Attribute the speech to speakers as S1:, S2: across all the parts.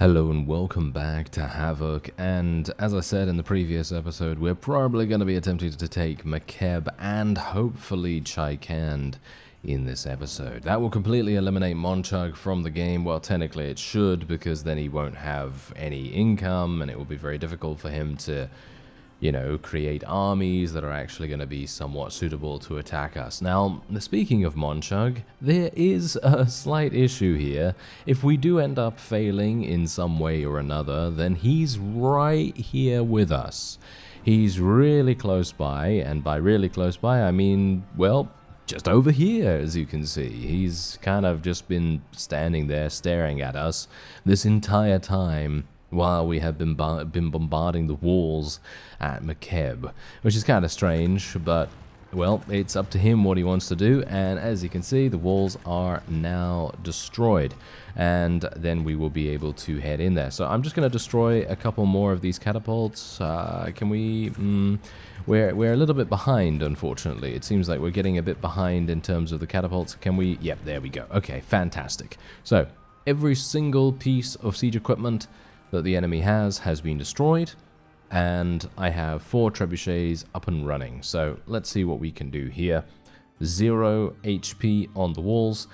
S1: Hello and welcome back to Havoc, and as I said in the previous episode, we're probably going to be attempting to take Makeb and hopefully Chaikand in this episode. That will completely eliminate Monchug from the game. Well, technically it should, because then he won't have any income and it will be very difficult for him to, create armies that are actually going to be somewhat suitable to attack us. Now, speaking of Monchug, there is a slight issue here. If we do end up failing in some way or another, then he's right here with us. He's really close by, and by really close by, I mean, well, just over here, as you can see. He's kind of just been standing there staring at us this entire time, while we have been bombarding the walls at Makeb, which is kind of strange, but, well, it's up to him what he wants to do, and as you can see, the walls are now destroyed, and then we will be able to head in there. So I'm just going to destroy a couple more of these catapults. Can we... We're a little bit behind, unfortunately. It seems like we're getting a bit behind in terms of the catapults. Can we... Yep, there we go. Okay, fantastic. So, every single piece of siege equipment that the enemy has been destroyed, and I have 4 trebuchets up and running. So let's see what we can do here. 0 HP on the walls.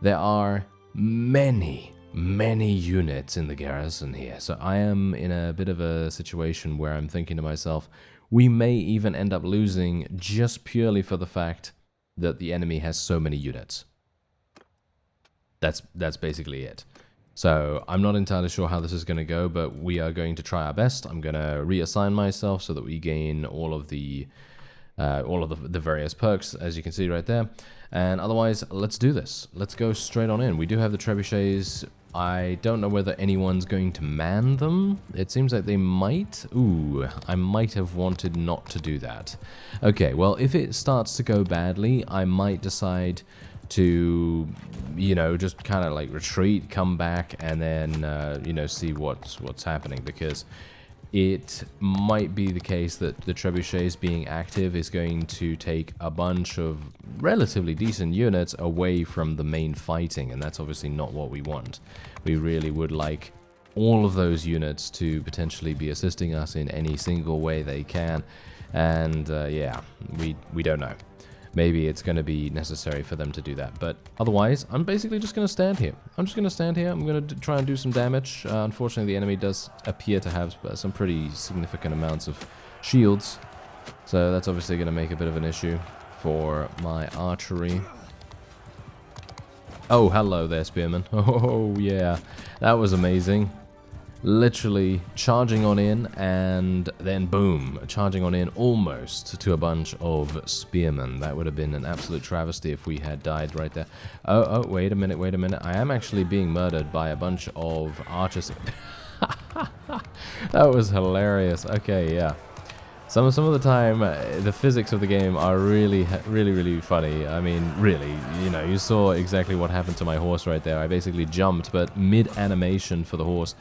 S1: There are many units in the garrison here, so I am in a bit of a situation where I'm thinking to myself, we may even end up losing just purely for the fact that the enemy has so many units. That's basically it. So I'm not entirely sure how this is going to go, but we are going to try our best. I'm going to reassign myself so that we gain all of the various perks, as you can see right there. And otherwise, let's do this. Let's go straight on in. We do have the trebuchets. I don't know whether anyone's going to man them. It seems like they might. Ooh, I might have wanted not to do that. Okay, well, if it starts to go badly, I might decide to, just kind of like retreat, come back, and then, see what's happening, because it might be the case that the trebuchets being active is going to take a bunch of relatively decent units away from the main fighting, and that's obviously not what we want. We really would like all of those units to potentially be assisting us in any single way they can, and yeah, we don't know. Maybe it's going to be necessary for them to do that. But otherwise, I'm basically just going to stand here. I'm going to try and do some damage. Unfortunately, the enemy does appear to have some pretty significant amounts of shields. So that's obviously going to make a bit of an issue for my archery. Oh, hello there, Spearman. Oh, yeah. That was amazing. Literally charging on in, and then boom, charging on in almost to a bunch of spearmen. That would have been an absolute travesty if we had died right there. Oh, wait a minute. I am actually being murdered by a bunch of archers. That was hilarious. Okay, yeah. Some of the time, the physics of the game are really funny. I mean, really, you saw exactly what happened to my horse right there. I basically jumped, but mid-animation for the horse,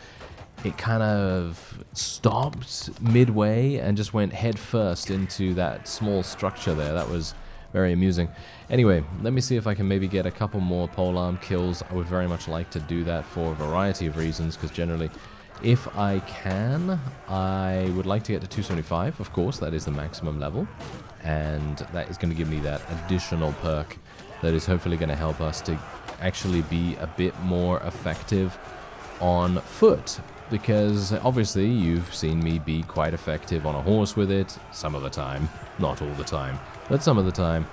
S1: it kind of stopped midway and just went head first into that small structure there. That was very amusing. Anyway, let me see if I can maybe get a couple more polearm kills. I would very much like to do that for a variety of reasons, because generally, if I can, I would like to get to 275. Of course, that is the maximum level, and that is going to give me that additional perk that is hopefully going to help us to actually be a bit more effective on foot. Because obviously you've seen me be quite effective on a horse with it some of the time, not all the time, but some of the time,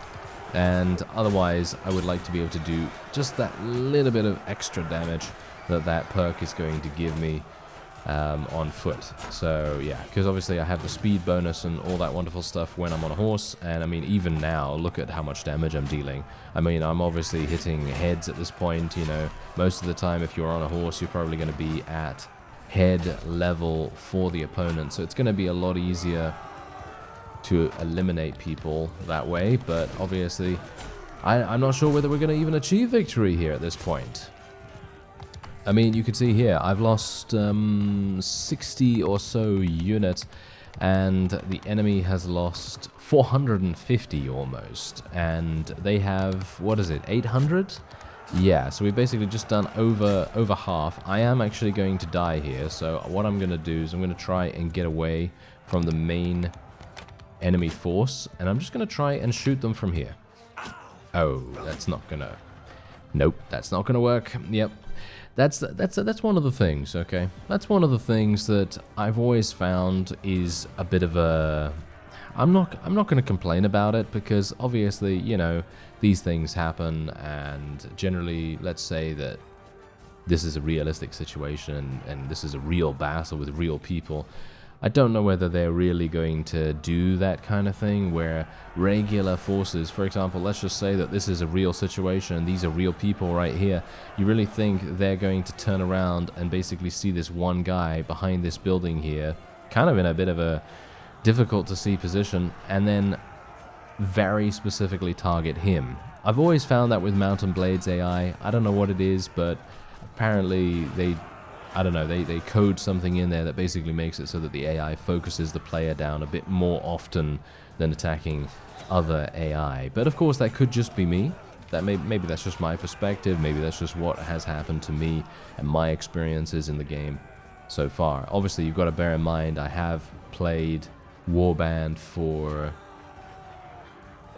S1: and otherwise I would like to be able to do just that little bit of extra damage that perk is going to give me on foot. So yeah, because obviously I have the speed bonus and all that wonderful stuff when I'm on a horse, and I mean, even now, look at how much damage I'm dealing. I mean, I'm obviously hitting heads at this point. Most of the time if you're on a horse, you're probably going to be at head level for the opponent, so it's going to be a lot easier to eliminate people that way, but obviously I'm not sure whether we're going to even achieve victory here at this point. I mean, you can see here I've lost 60 or so units, and the enemy has lost 450 almost, and they have, what is it, 800? Yeah, so we've basically just done over half. I am actually going to die here, so what I'm going to do is I'm going to try and get away from the main enemy force, and I'm just going to try and shoot them from here. Oh, that's not going to... Nope, that's not going to work. Yep. That's one of the things, okay? That's one of the things that I've always found is a bit of a... I'm not going to complain about it because obviously, you know, these things happen, and generally, let's say that this is a realistic situation and this is a real battle with real people. I don't know whether they're really going to do that kind of thing where regular forces, for example, let's just say that this is a real situation and these are real people right here. You really think they're going to turn around and basically see this one guy behind this building here, kind of in a bit of a difficult to see position, and then very specifically target him? I've always found that with Mount & Blade's AI. I don't know what it is, but apparently they code something in there that basically makes it so that the AI focuses the player down a bit more often than attacking other AI. But of course, that could just be me. That maybe that's just my perspective. Maybe that's just what has happened to me and my experiences in the game so far. Obviously, you've got to bear in mind I have played Warband for,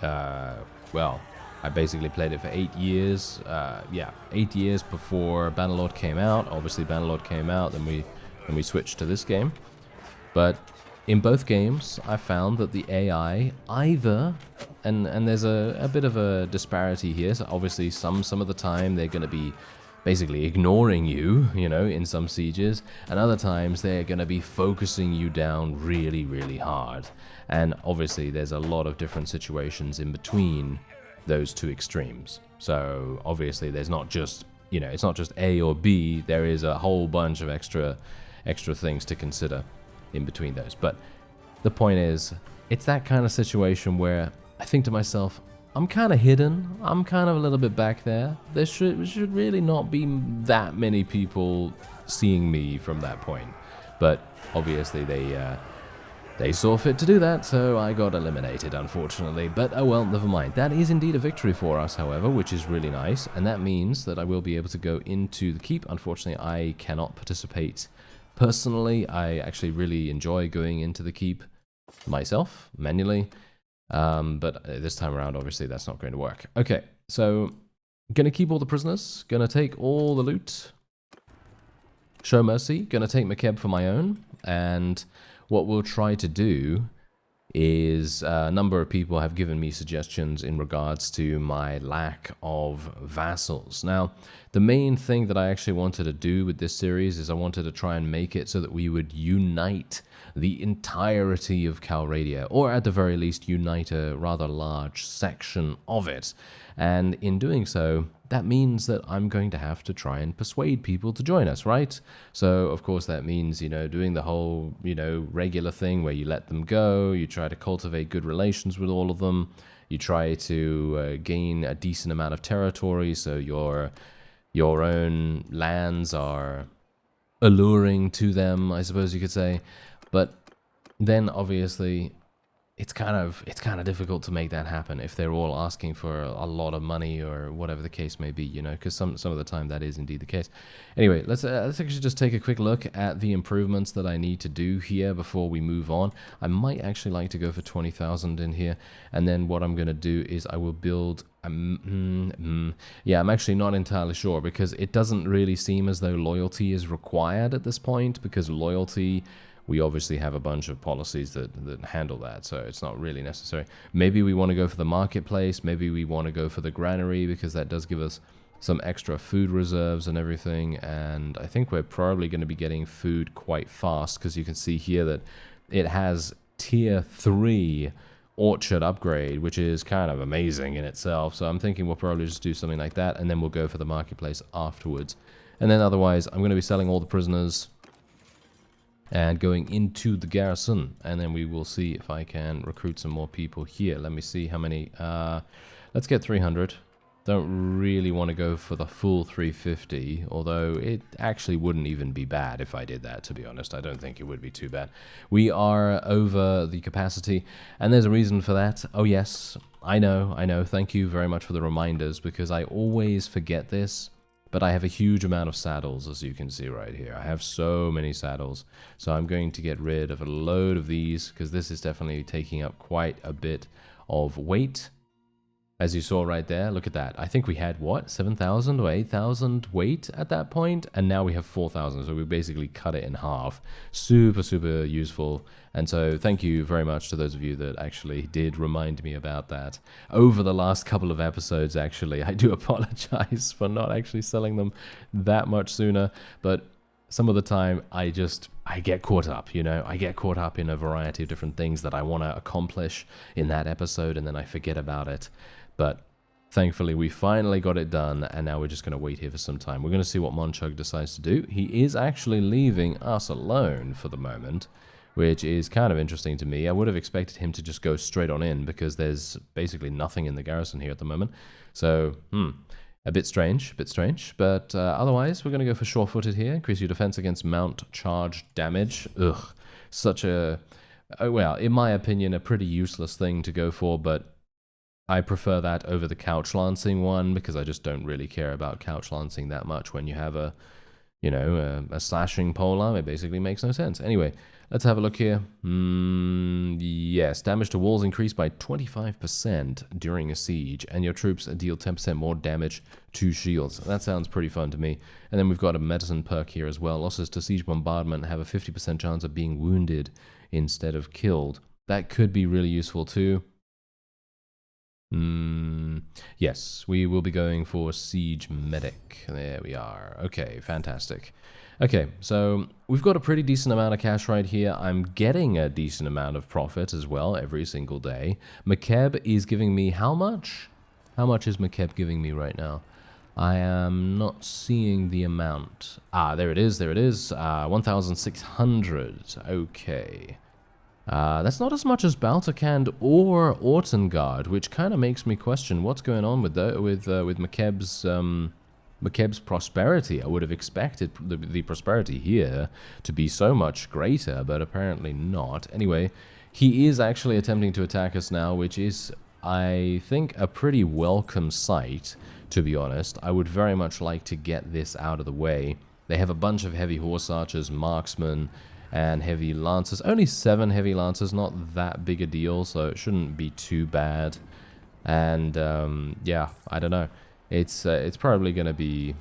S1: well, I basically played it for 8 years. 8 years before Bannerlord came out. Obviously, Bannerlord came out, then we switched to this game. But in both games, I found that the AI either, and there's a bit of a disparity here. So obviously, some of the time they're going to be basically ignoring you, you know, in some sieges, and other times they're going to be focusing you down really, really hard. And obviously, there's a lot of different situations in between those two extremes. So obviously there's not just, you know, it's not just A or B, there is a whole bunch of extra things to consider in between those. But the point is, it's that kind of situation where I think to myself, I'm kind of hidden, I'm kind of a little bit back there. There should really not be that many people seeing me from that point. But obviously they saw fit to do that, so I got eliminated, unfortunately. But oh well, never mind. That is indeed a victory for us, however, which is really nice. And that means that I will be able to go into the keep. Unfortunately, I cannot participate personally. I actually really enjoy going into the keep myself, manually. But this time around, obviously, that's not going to work. Okay, so going to keep all the prisoners. Going to take all the loot. Show mercy. Going to take Makeb for my own. And what we'll try to do is a number of people have given me suggestions in regards to my lack of vassals. Now, the main thing that I actually wanted to do with this series is I wanted to try and make it so that we would unite the entirety of Calradia, or at the very least unite a rather large section of it. And in doing so, that means that I'm going to have to try and persuade people to join us, right? So, of course, that means, you know, doing the whole, you know, regular thing where you let them go, you try to cultivate good relations with all of them, you try to gain a decent amount of territory so your own lands are alluring to them, I suppose you could say. But then, obviously, it's kind of difficult to make that happen if they're all asking for a lot of money or whatever the case may be, you know, because some of the time that is indeed the case. Anyway, let's actually just take a quick look at the improvements that I need to do here before we move on. I might actually like to go for 20,000 in here, and then what I'm going to do is I will build... yeah, I'm actually not entirely sure, because it doesn't really seem as though loyalty is required at this point, because loyalty... we obviously have a bunch of policies that handle that, so it's not really necessary. Maybe we want to go for the marketplace, maybe we want to go for the granary, because that does give us some extra food reserves and everything, and I think we're probably going to be getting food quite fast, because you can see here that it has tier 3 orchard upgrade, which is kind of amazing in itself, so I'm thinking we'll probably just do something like that, and then we'll go for the marketplace afterwards. And then otherwise, I'm going to be selling all the prisoners and going into the garrison, and then we will see if I can recruit some more people here. Let me see how many. Let's get 300. Don't really want to go for the full 350, although it actually wouldn't even be bad if I did that, to be honest. I don't think it would be too bad. We are over the capacity, and there's a reason for that. Oh yes, I know. Thank you very much for the reminders, because I always forget this, but I have a huge amount of saddles, as you can see right here. I have so many saddles, so I'm going to get rid of a load of these, because this is definitely taking up quite a bit of weight. As you saw right there, look at that. I think we had, what, 7,000 or 8,000 weight at that point, and now we have 4,000, so we basically cut it in half. Super, super useful, and so thank you very much to those of you that actually did remind me about that. Over the last couple of episodes, actually, I do apologize for not actually selling them that much sooner, but some of the time I get caught up, you know, I get caught up in a variety of different things that I want to accomplish in that episode, and then I forget about it. But thankfully, we finally got it done, and now we're just going to wait here for some time. We're going to see what Monchug decides to do. He is actually leaving us alone for the moment, which is kind of interesting to me. I would have expected him to just go straight on in, because there's basically nothing in the garrison here at the moment. So, a bit strange, but otherwise, we're going to go for sure-footed here. Increase your defense against mount charge damage. Ugh, such a, well, in my opinion, a pretty useless thing to go for, but I prefer that over the couch lancing one, because I just don't really care about couch lancing that much when you have a, you know, a slashing polearm. It basically makes no sense. Anyway, let's have a look here. Yes, damage to walls increased by 25% during a siege, and your troops deal 10% more damage to shields. That sounds pretty fun to me. And then we've got a medicine perk here as well. Losses to siege bombardment have a 50% chance of being wounded instead of killed. That could be really useful too. Yes, we will be going for Siege Medic. There we are. Okay, fantastic. Okay, so we've got a pretty decent amount of cash right here. I'm getting a decent amount of profit as well every single day. Makeb is giving me how much? How much is Makeb giving me right now? I am not seeing the amount. Ah, there it is, 1,600. Okay. That's not as much as Baltakand or Ortengard, which kind of makes me question what's going on with Makeb's Makeb's prosperity. I would have expected the prosperity here to be so much greater, but apparently not. Anyway, he is actually attempting to attack us now, which is, I think, a pretty welcome sight, to be honest. I would very much like to get this out of the way. They have a bunch of heavy horse archers, marksmen, and heavy lancers. Only 7 heavy lancers, not that big a deal, so it shouldn't be too bad. And yeah, I don't know. It's probably going to be...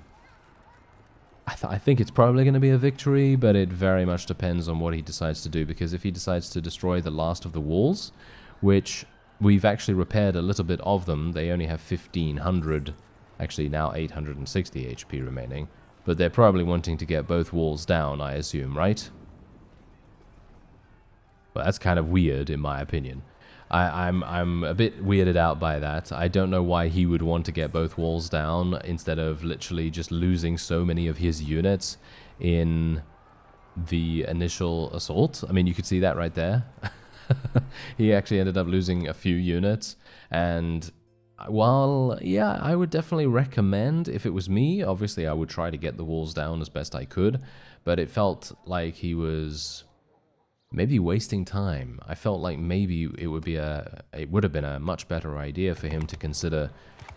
S1: I think it's probably going to be a victory, but it very much depends on what he decides to do, because if he decides to destroy the last of the walls, which we've actually repaired a little bit of them, they only have 1,500, actually now 860 HP remaining, but they're probably wanting to get both walls down, I assume, right? Well, that's kind of weird, in my opinion. I'm a bit weirded out by that. I don't know why he would want to get both walls down instead of literally just losing so many of his units in the initial assault. I mean, you could see that right there. He actually ended up losing a few units, and while, yeah, I would definitely recommend, if it was me, obviously I would try to get the walls down as best I could, but it felt like he was... maybe wasting time. I felt like maybe it would have been a much better idea for him to consider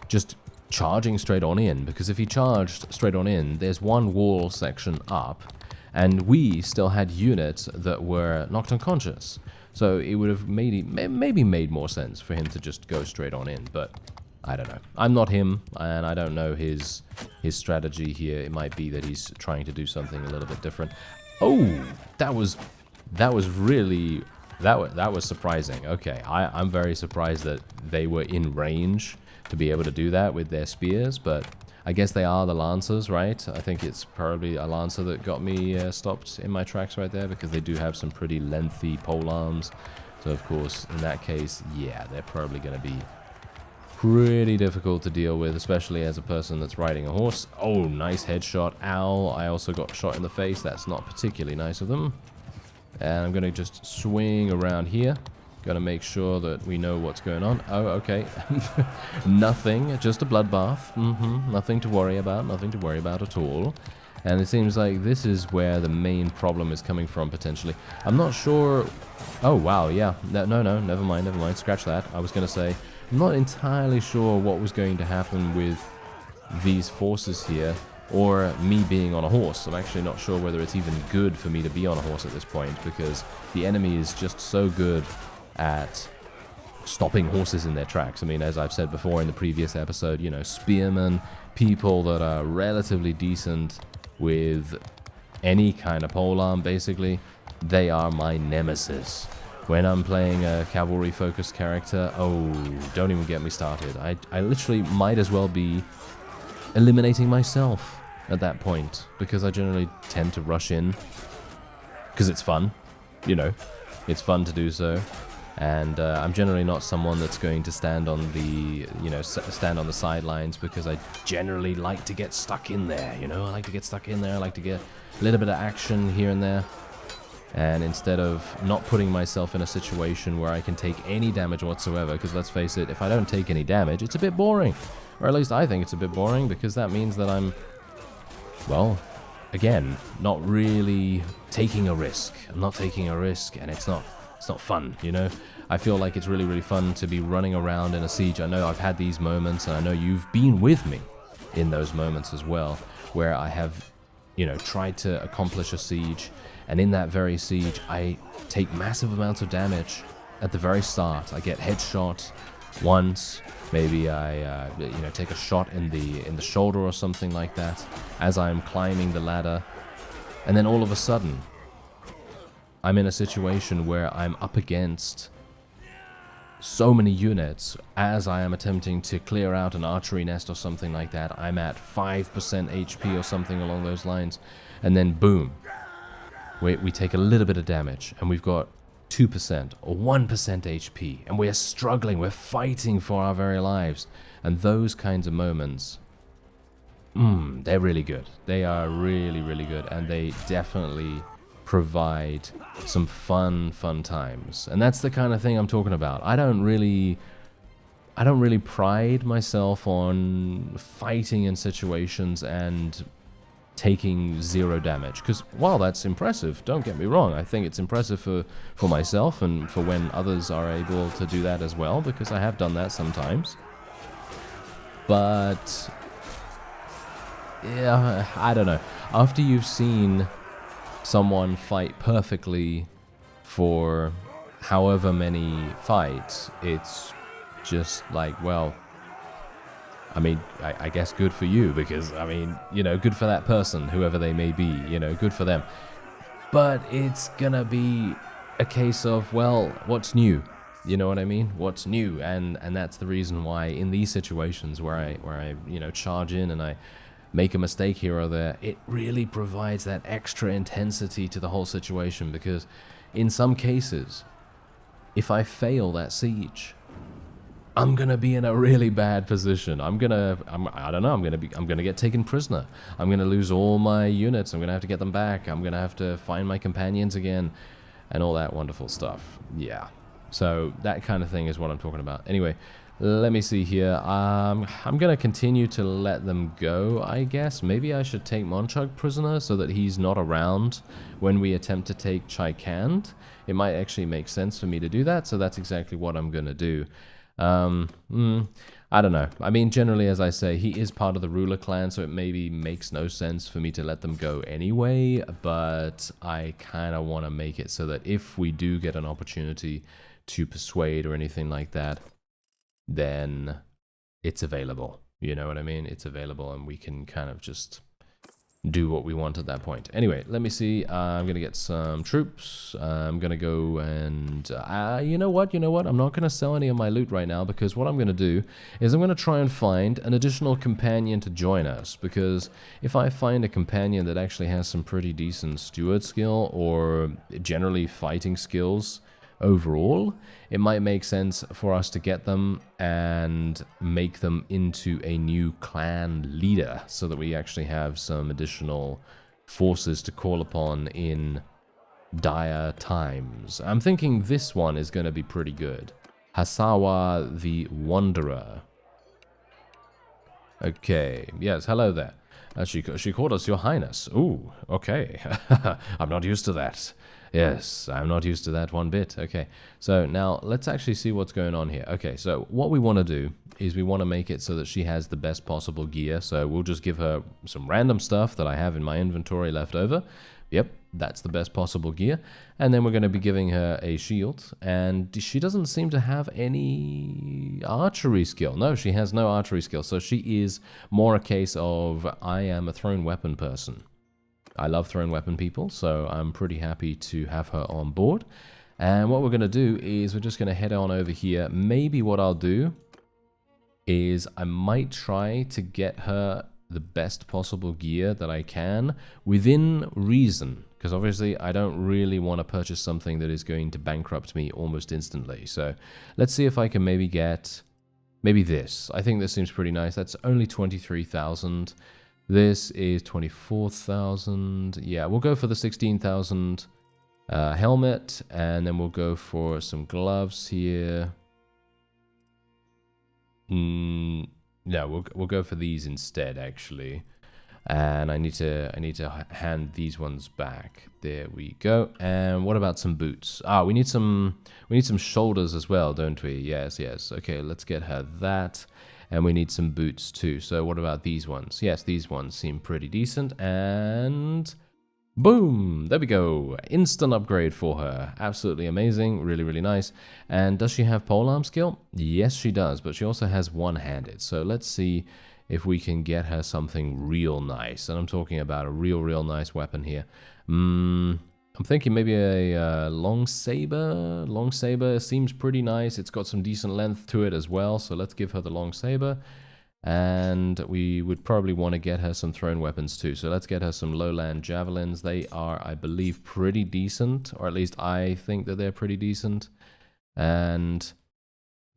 S1: just charging straight on in, because if he charged straight on in, there's one wall section up, and we still had units that were knocked unconscious. So it would have maybe made more sense for him to just go straight on in, but I don't know. I'm not him, and I don't know his strategy here. It might be that he's trying to do something a little bit different. Oh, that was really, that was surprising. Okay, I'm very surprised that they were in range to be able to do that with their spears, but I guess they are the lancers, right? I think it's probably a lancer that got me stopped in my tracks right there, because they do have some pretty lengthy polearms. So of course, in that case, yeah, they're probably going to be pretty difficult to deal with, especially as a person that's riding a horse. Oh, nice headshot. Ow, I also got shot in the face. That's not particularly nice of them. And I'm going to just swing around here. Gotta make sure that we know what's going on. Oh, okay. Nothing, just a bloodbath. Nothing to worry about, nothing to worry about at all. And it seems like this is where the main problem is coming from, potentially. I'm not sure... Oh, wow, yeah. No, never mind. Scratch that. I was gonna say, I'm not entirely sure what was going to happen with these forces here, or me being on a horse. I'm actually not sure whether it's even good for me to be on a horse at this point, because the enemy is just so good at stopping horses in their tracks. I mean, as I've said before in the previous episode, you know, spearmen, people that are relatively decent with any kind of polearm, basically, they are my nemesis. When I'm playing a cavalry-focused character, oh, don't even get me started. I literally might as well be eliminating myself at that point, because I generally tend to rush in, because it's fun, you know, it's fun to do so. And I'm generally not someone that's going to stand on the, you know, stand on the sidelines, because I generally like to get stuck in there, you know? I like to get stuck in there, I like to get a little bit of action here and there. And instead of not putting myself in a situation where I can take any damage whatsoever, because let's face it, if I don't take any damage, it's a bit boring. Or at least I think it's a bit boring, because that means that I'm, well, again, not really taking a risk. I'm not taking a risk, and it's not fun, you know? I feel like it's really fun to be running around in a siege. I know I've had these moments, and I know you've been with me in those moments as well, where I have, you know, tried to accomplish a siege, and in that very siege, I take massive amounts of damage at the very start. I get headshot once, maybe I, you know, take a shot in the shoulder or something like that as I'm climbing the ladder, and then all of a sudden, I'm in a situation where I'm up against so many units as I am attempting to clear out an archery nest or something like that. I'm at 5% HP or something along those lines, and then boom, we take a little bit of damage, and we've got 2% or 1% HP, and we're struggling, we're fighting for our very lives. And those kinds of moments, they're really good. They are really good, and they definitely provide some fun times. And that's the kind of thing I'm talking about. I don't really pride myself on fighting in situations and taking 0 damage, because while that's impressive, don't get me wrong, I think it's impressive for myself and for when others are able to do that as well, because I have done that sometimes. But yeah, I don't know, after you've seen someone fight perfectly for however many fights, it's just like, well, I mean, I guess good for you, because, I mean, you know, good for that person, whoever they may be, you know, good for them. But it's gonna be a case of, well, what's new? You know what I mean? What's new? And that's the reason why in these situations where I you know, charge in and I make a mistake here or there, it really provides that extra intensity to the whole situation, because in some cases, if I fail that siege, I'm gonna be in a really bad position. I don't know, I'm gonna get taken prisoner. I'm gonna lose all my units. I'm gonna have to get them back. I'm gonna have to find my companions again, and all that wonderful stuff. Yeah. So that kind of thing is what I'm talking about. Anyway, let me see here. I'm gonna continue to let them go, I guess. Maybe I should take Monchug prisoner so that he's not around when we attempt to take Chaikand. It might actually make sense for me to do that, so that's exactly what I'm gonna do. I don't know. I mean, generally, as I say, he is part of the ruler clan, so it maybe makes no sense for me to let them go anyway, but I kind of want to make it so that if we do get an opportunity to persuade or anything like that, then it's available. You know what I mean? It's available, and we can kind of just do what we want at that point. Anyway, let me see. I'm gonna get some troops. I'm gonna go and you know what? I'm not gonna sell any of my loot right now, because what I'm gonna do is I'm gonna try and find an additional companion to join us, because if I find a companion that actually has some pretty decent steward skill or generally fighting skills overall, it might make sense for us to get them and make them into a new clan leader, so that we actually have some additional forces to call upon in dire times. I'm thinking this one is going to be pretty good. Hasawa the Wanderer. Okay, yes, hello there. She called us Your Highness. Ooh, okay. I'm not used to that. Yes, I'm not used to that one bit. Okay, so now let's actually see what's going on here. Okay, so what we want to do is we want to make it so that she has the best possible gear. So we'll just give her some random stuff that I have in my inventory left over. Yep, that's the best possible gear. And then we're going to be giving her a shield. And she doesn't seem to have any archery skill. No, she has no archery skill. So she is more a case of, I am a thrown weapon person. I love thrown weapon people, so I'm pretty happy to have her on board. And what we're going to do is we're just going to head on over here. Maybe what I'll do is I might try to get her the best possible gear that I can within reason, because obviously I don't really want to purchase something that is going to bankrupt me almost instantly. So let's see if I can maybe get this. I think this seems pretty nice. That's only 23,000. This is 24,000. Yeah, we'll go for the 16,000 helmet, and then we'll go for some gloves here. No, we'll go for these instead, actually. And I need to hand these ones back. There we go. And what about some boots? Ah, we need some shoulders as well, don't we? Yes, yes. Okay, let's get her that. And we need some boots too. So what about these ones? Yes, these ones seem pretty decent. And boom! There we go. Instant upgrade for her. Absolutely amazing. Really, really nice. And does she have polearm skill? Yes, she does. But she also has one-handed. So let's see if we can get her something real nice. And I'm talking about a real nice weapon here. I'm thinking maybe a long saber. Long saber seems pretty nice. It's got some decent length to it as well. So let's give her the long saber. And we would probably want to get her some thrown weapons too. So let's get her some lowland javelins. They are, I believe, pretty decent. Or at least I think that they're pretty decent. And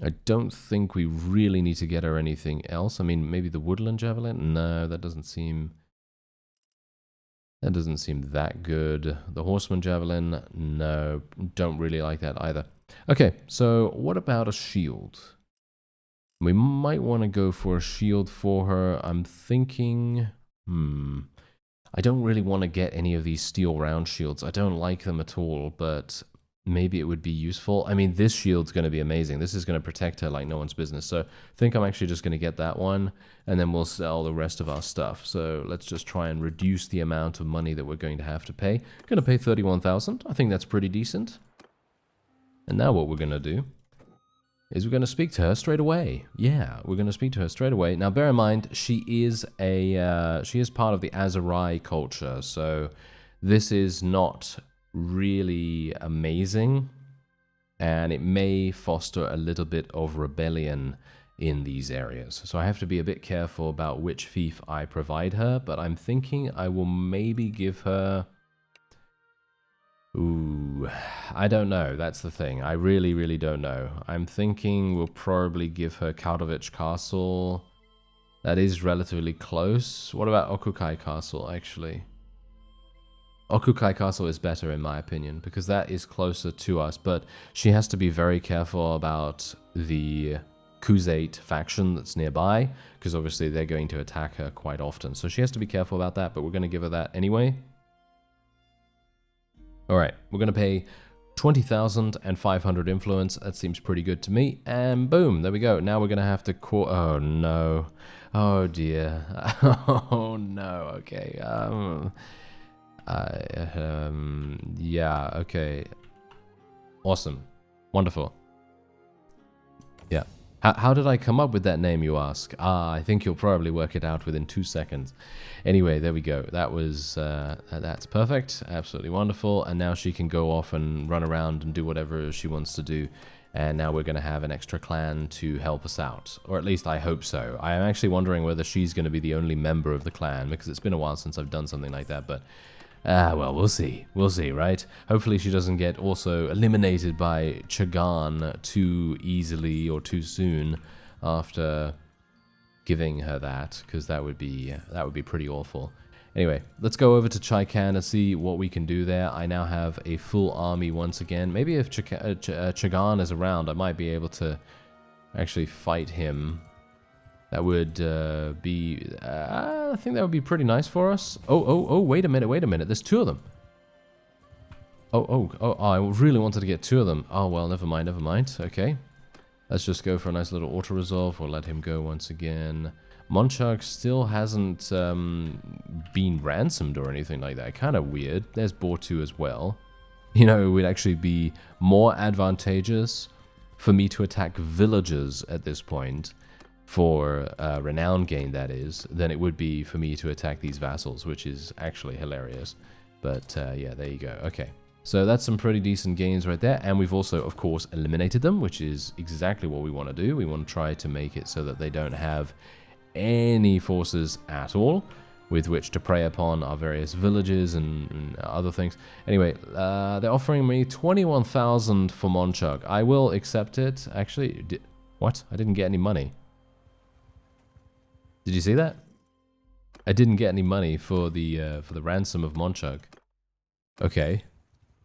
S1: I don't think we really need to get her anything else. I mean, maybe the woodland javelin? No, that doesn't seem that good. The horseman javelin? No, don't really like that either. Okay, so what about a shield? We might want to go for a shield for her. I'm thinking, I don't really want to get any of these steel round shields. I don't like them at all, but maybe it would be useful. I mean, this shield's going to be amazing. This is going to protect her like no one's business. So I think I'm actually just going to get that one, and then we'll sell the rest of our stuff. So let's just try and reduce the amount of money that we're going to have to pay. Going to pay 31,000. I think that's pretty decent. And now what we're going to do is we're going to speak to her straight away. Yeah, we're going to speak to her straight away. Now, bear in mind, she is part of the Azurai culture, so this is not really amazing, and it may foster a little bit of rebellion in these areas. So I have to be a bit careful about which fief I provide her, but I'm thinking I will maybe give her... Ooh, I don't know. That's the thing. I really don't know. I'm thinking we'll probably give her Kaldovich Castle. That is relatively close. What about Okukai Castle, actually? Okukai Castle is better, in my opinion, because that is closer to us, but she has to be very careful about the Kuzate faction that's nearby, because obviously they're going to attack her quite often. So she has to be careful about that, but we're going to give her that anyway. Alright, we're going to pay 20,500 influence. That seems pretty good to me. And boom, there we go. Now we're going to have to call... Oh, no. Oh, dear. Oh, no. Okay. Yeah, okay. Awesome. Wonderful. Yeah. How did I come up with that name, you ask? Ah, I think you'll probably work it out within 2 seconds. Anyway, there we go. That was, that's perfect. Absolutely wonderful. And now she can go off and run around and do whatever she wants to do. And now we're going to have an extra clan to help us out. Or at least I hope so. I am actually wondering whether she's going to be the only member of the clan, because it's been a while since I've done something like that, but... well, we'll see. We'll see, right? Hopefully she doesn't get also eliminated by Chaikand too easily or too soon after giving her that, because that would be pretty awful. Anyway, let's go over to Chaikand and see what we can do there. I now have a full army once again. Maybe if Chaikand is around, I might be able to actually fight him. That would be... I think that would be pretty nice for us. Oh, wait a minute. There's 2 of them. Oh, I really wanted to get 2 of them. Oh, well, never mind. Okay. Let's just go for a nice little auto-resolve. We'll let him go once again. Monchuk still hasn't been ransomed or anything like that. Kind of weird. There's Bortu as well. You know, it would actually be more advantageous for me to attack villagers at this point, for renown gain that is, than it would be for me to attack these vassals, which is actually hilarious. But yeah, there you go. Okay. So that's some pretty decent gains right there, and we've also, of course, eliminated them, which is exactly what we want to do. We want to try to make it so that they don't have any forces at all with which to prey upon our various villages and other things. Anyway, they're offering me 21,000 for Monchuk. I will accept it. Actually, what? I didn't get any money. Did you see that? I didn't get any money for the ransom of Monchuk. Okay.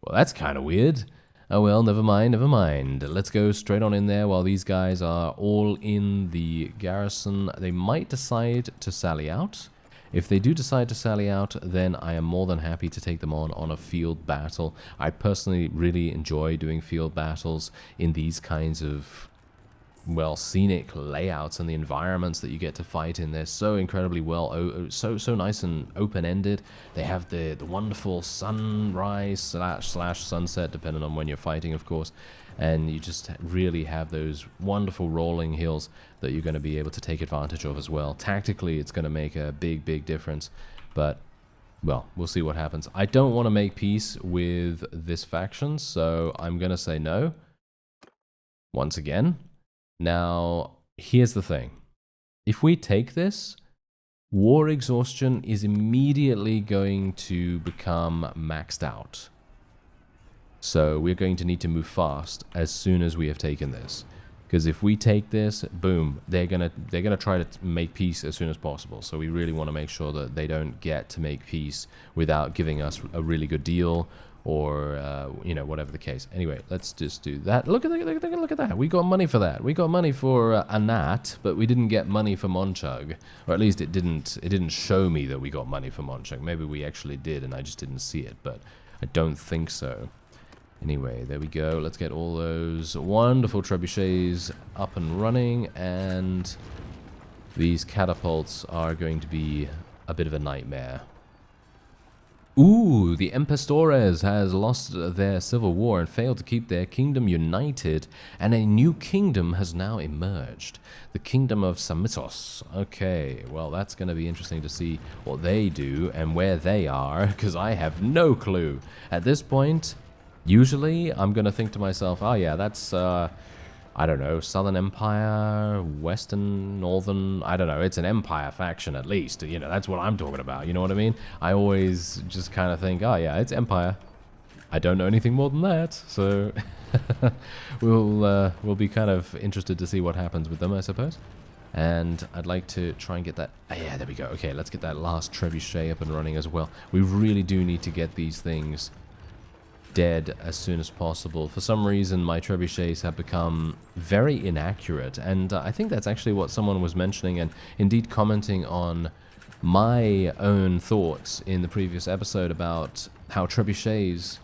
S1: Well, that's kind of weird. Oh well, never mind. Let's go straight on in there while these guys are all in the garrison. They might decide to sally out. If they do decide to sally out, then I am more than happy to take them on a field battle. I personally really enjoy doing field battles in these kinds of, well, scenic layouts, and the environments that you get to fight in. They're so incredibly so nice and open-ended. They have the wonderful sunrise slash sunset, depending on when you're fighting, of course. And you just really have those wonderful rolling hills that you're going to be able to take advantage of as well. Tactically, it's going to make a big difference. But, well, we'll see what happens. I don't want to make peace with this faction, so I'm going to say no. Once again. Now, here's the thing. If we take this, war exhaustion is immediately going to become maxed out. So we're going to need to move fast as soon as we have taken this. Because if we take this, boom, they're gonna try to make peace as soon as possible. So we really want to make sure that they don't get to make peace without giving us a really good deal, or you know, whatever the case. Anyway, let's just do that. Look at that. We got money for that. We got money for Anat, but we didn't get money for Monchug, or at least it didn't show me that we got money for Monchug. Maybe we actually did, and I just didn't see it, but I don't think so. Anyway, there we go. Let's get all those wonderful trebuchets up and running, and these catapults are going to be a bit of a nightmare. Ooh, the Impestores has lost their civil war and failed to keep their kingdom united, and a new kingdom has now emerged. The kingdom of Samitos. Okay, well, that's going to be interesting to see what they do and where they are, because I have no clue. At this point, usually I'm going to think to myself, oh yeah, that's... I don't know, Southern Empire, Western, Northern, I don't know, it's an Empire faction at least, you know, that's what I'm talking about, you know what I mean? I always just kind of think, oh yeah, it's Empire. I don't know anything more than that, so we'll be kind of interested to see what happens with them, I suppose. And I'd like to try and get that, yeah, there we go, okay, let's get that last trebuchet up and running as well. We really do need to get these things dead as soon as possible. For some reason, my trebuchets have become very inaccurate, and I think that's actually what someone was mentioning, and indeed commenting on my own thoughts in the previous episode about how trebuchets,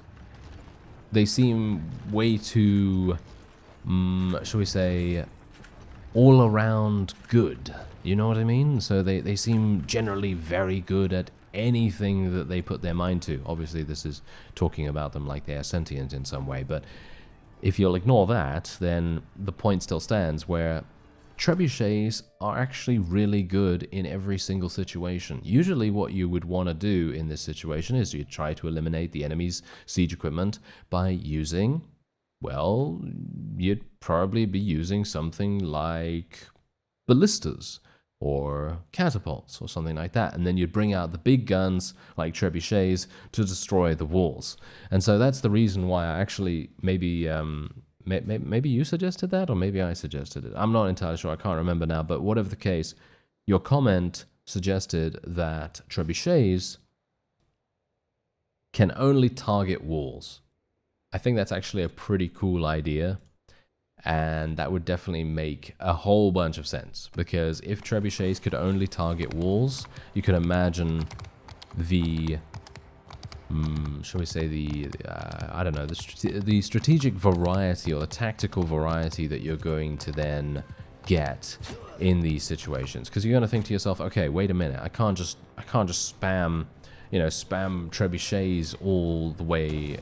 S1: they seem way too, shall we say, all around good. You know what I mean? So they seem generally very good at anything that they put their mind to. Obviously, this is talking about them like they are sentient in some way, but if you'll ignore that, then the point still stands where trebuchets are actually really good in every single situation. Usually what you would want to do in this situation is you try to eliminate the enemy's siege equipment by using, well, you'd probably be using something like ballistas or catapults, or something like that. And then you'd bring out the big guns, like trebuchets, to destroy the walls. And so that's the reason why I actually, maybe you suggested that, or maybe I suggested it. I'm not entirely sure, I can't remember now, but whatever the case, your comment suggested that trebuchets can only target walls. I think that's actually a pretty cool idea, and that would definitely make a whole bunch of sense, because if trebuchets could only target walls, you could imagine the shall we say I don't know, the strategic variety or the tactical variety that you're going to then get in these situations. Because you're going to think to yourself, okay, wait a minute, I can't just spam, spam trebuchets all the way,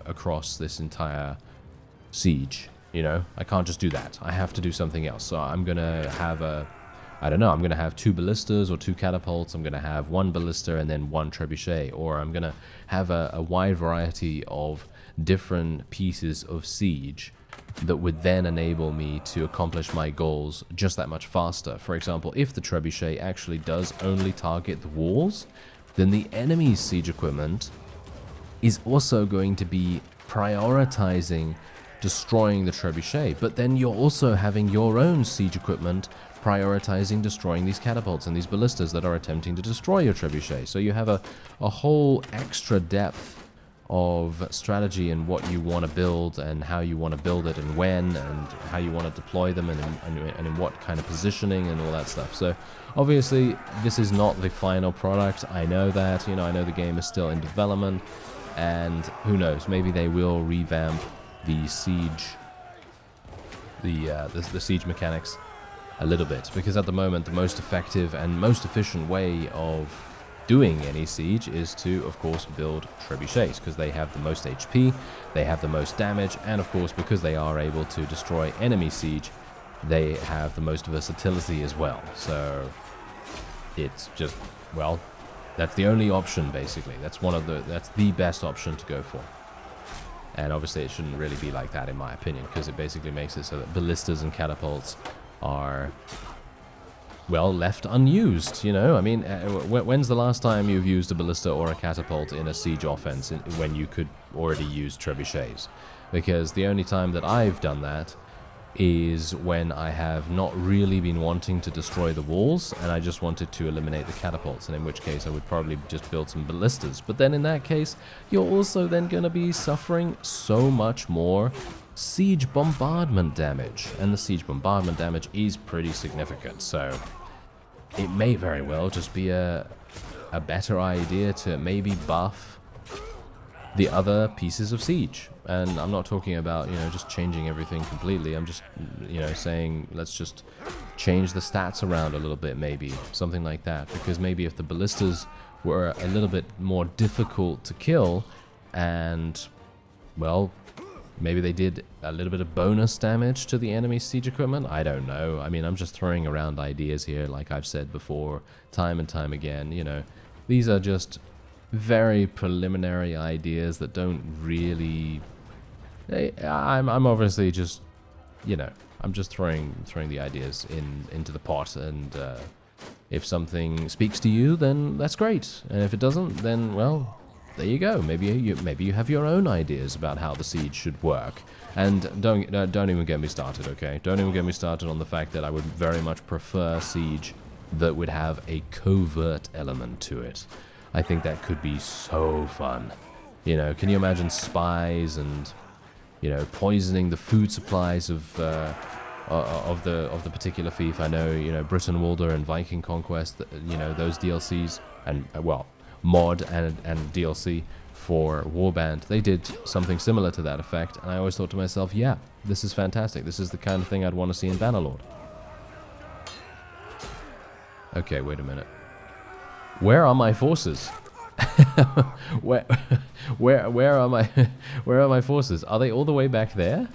S1: across this entire siege. I can't just do that. I have to do something else. So I'm going to have I'm going to have 2 ballistas or 2 catapults. I'm going to have 1 ballista and then 1 trebuchet. Or I'm going to have a wide variety of different pieces of siege that would then enable me to accomplish my goals just that much faster. For example, if the trebuchet actually does only target the walls, then the enemy's siege equipment is also going to be prioritizing destroying the trebuchet. But then you're also having your own siege equipment prioritizing destroying these catapults and these ballistas that are attempting to destroy your trebuchet. So you have a whole extra depth of strategy in what you want to build and how you want to build it and when and how you want to deploy them and in what kind of positioning and all that stuff. So obviously this is not the final product. I know that, I know the game is still in development, and who knows, maybe they will revamp the siege the siege mechanics a little bit, because at the moment the most effective and most efficient way of doing any siege is to, of course, build trebuchets, because they have the most HP, they have the most damage, and of course, because they are able to destroy enemy siege, they have the most versatility as well. So it's just, well, that's the only option basically. That's the best option to go for. And obviously it shouldn't really be like that in my opinion, because it basically makes it so that ballistas and catapults are, well, left unused, I mean, when's the last time you've used a ballista or a catapult in a siege offense when you could already use trebuchets? Because the only time that I've done that is when I have not really been wanting to destroy the walls and I just wanted to eliminate the catapults, and in which case I would probably just build some ballistas. But then in that case, you're also then going to be suffering so much more siege bombardment damage, and the siege bombardment damage is pretty significant. So it may very well just be a better idea to maybe buff the other pieces of siege. And I'm not talking about, just changing everything completely. I'm just, saying let's just change the stats around a little bit, maybe. Something like that. Because maybe if the ballistas were a little bit more difficult to kill and, well, maybe they did a little bit of bonus damage to the enemy siege equipment. I don't know. I mean, I'm just throwing around ideas here, like I've said before, time and time again. These are just very preliminary ideas that don't really... I'm obviously just, I'm just throwing the ideas into the pot, and if something speaks to you, then that's great. And if it doesn't, then, well, there you go. Maybe you have your own ideas about how the siege should work. And don't even get me started, okay? Don't even get me started on the fact that I would very much prefer siege that would have a covert element to it. I think that could be so fun. Can you imagine spies and, poisoning the food supplies of the particular fief? I know, Britain Walder and Viking Conquest, those DLCs, and, well, mod and DLC for Warband, they did something similar to that effect, and I always thought to myself, yeah, this is fantastic. This is the kind of thing I'd want to see in Bannerlord. Okay, wait a minute. Where are my forces? where are my forces? Are they all the way back there?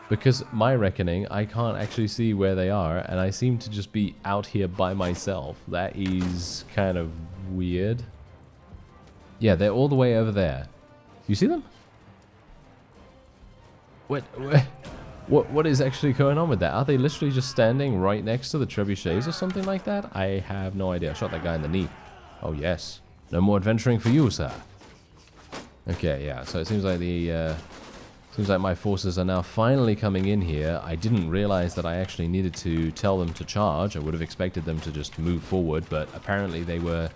S1: Because my reckoning, I can't actually see where they are, and I seem to just be out here by myself. That is kind of weird. Yeah, they're all the way over there. You see them? What is actually going on with that? Are they literally just standing right next to the trebuchets or something like that? I have no idea. I shot that guy in the knee. Oh yes. No more adventuring for you, sir. Okay, yeah. So it seems like Seems like my forces are now finally coming in here. I didn't realize that I actually needed to tell them to charge. I would have expected them to just move forward, but apparently they were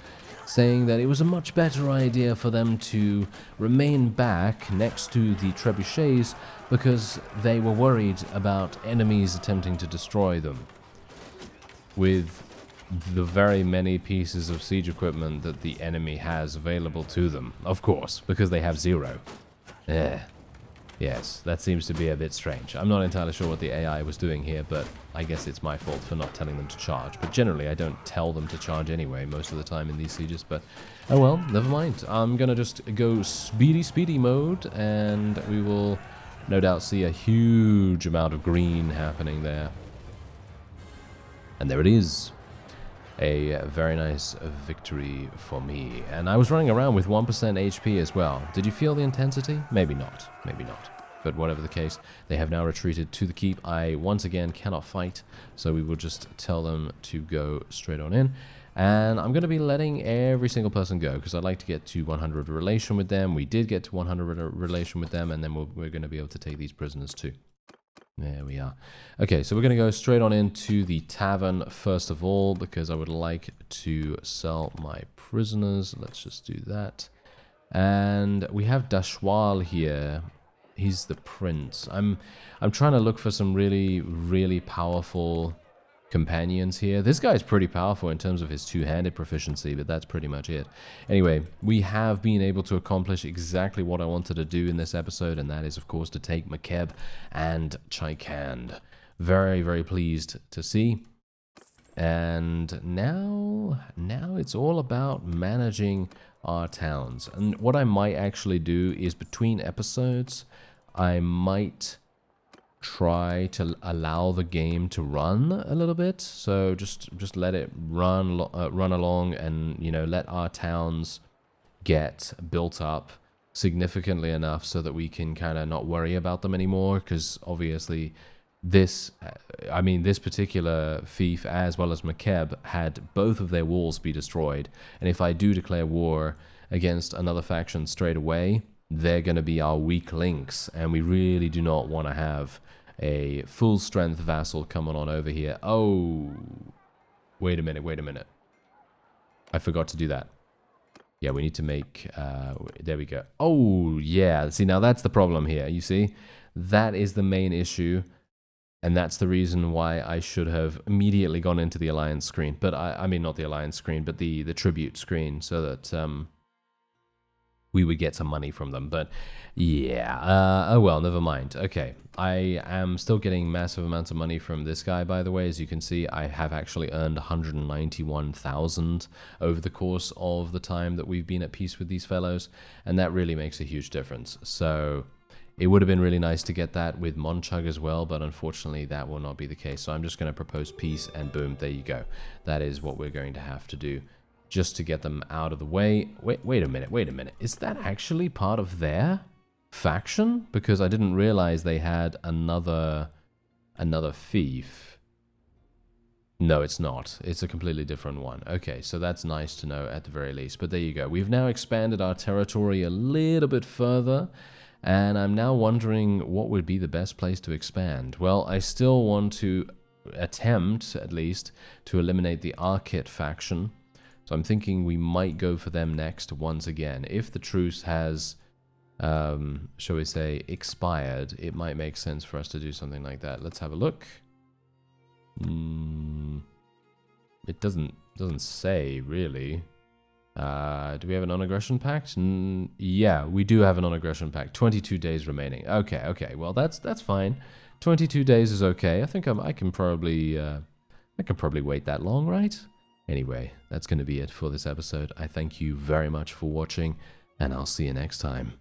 S1: saying that it was a much better idea for them to remain back next to the trebuchets because they were worried about enemies attempting to destroy them with the very many pieces of siege equipment that the enemy has available to them. Of course, because they have 0. Yes, that seems to be a bit strange. I'm not entirely sure what the AI was doing here, but I guess it's my fault for not telling them to charge. But generally, I don't tell them to charge anyway most of the time in these sieges, but oh well, never mind. I'm gonna just go speedy mode, and we will no doubt see a huge amount of green happening there. And there it is. A very nice victory for me. And I was running around with 1% HP as well. Did you feel the intensity? Maybe not. Maybe not. But whatever the case, they have now retreated to the keep. I, once again, cannot fight, so we will just tell them to go straight on in. And I'm going to be letting every single person go, because I'd like to get to 100 relation with them. We did get to 100 relation with them, and then we're going to be able to take these prisoners too. There we are. Okay, so we're going to go straight on into the tavern first of all, because I would like to sell my prisoners. Let's just do that. And we have Dashwal here. He's the prince. I'm trying to look for some really powerful companions here. This guy's pretty powerful in terms of his two-handed proficiency, but that's pretty much it. Anyway, we have been able to accomplish exactly what I wanted to do in this episode, and that is, of course, to take Makeb and Chaikand. Very pleased to see. And now it's all about managing our towns. And what I might actually do is, between episodes, I might try to allow the game to run a little bit. So just let it run along, and let our towns get built up significantly enough so that we can kind of not worry about them anymore, because obviously this particular fief as well as Makeb had both of their walls be destroyed, and if I do declare war against another faction straight away, they're going to be our weak links, and we really do not want to have a full strength vassal coming on over here. Oh, wait a minute. I forgot to do that. Yeah, we need to make, there we go. Oh, yeah. See, now that's the problem here. You see, that is the main issue. And that's the reason why I should have immediately gone into the alliance screen. But I mean, not the alliance screen, but the tribute screen, so that we would get some money from them. But yeah, oh well, never mind. Okay, I am still getting massive amounts of money from this guy, by the way. As you can see, I have actually earned 191,000 over the course of the time that we've been at peace with these fellows, and that really makes a huge difference. So it would have been really nice to get that with Monchug as well, but unfortunately that will not be the case. So I'm just going to propose peace, and boom, there you go. That is what we're going to have to do, just to get them out of the way. Wait a minute. Is that actually part of their faction? Because I didn't realize they had another fief. No, it's not. It's a completely different one. Okay, so that's nice to know at the very least. But there you go. We've now expanded our territory a little bit further, and I'm now wondering what would be the best place to expand. Well, I still want to attempt, at least, to eliminate the Arkit faction. So I'm thinking we might go for them next once again. If the truce has, shall we say, expired, it might make sense for us to do something like that. Let's have a look. It doesn't say, really. Do we have a non-aggression pact? Yeah, we do have a non-aggression pact. 22 days remaining. Okay. Well, that's fine. 22 days is okay. I think I can probably wait that long, right? Anyway, that's going to be it for this episode. I thank you very much for watching, and I'll see you next time.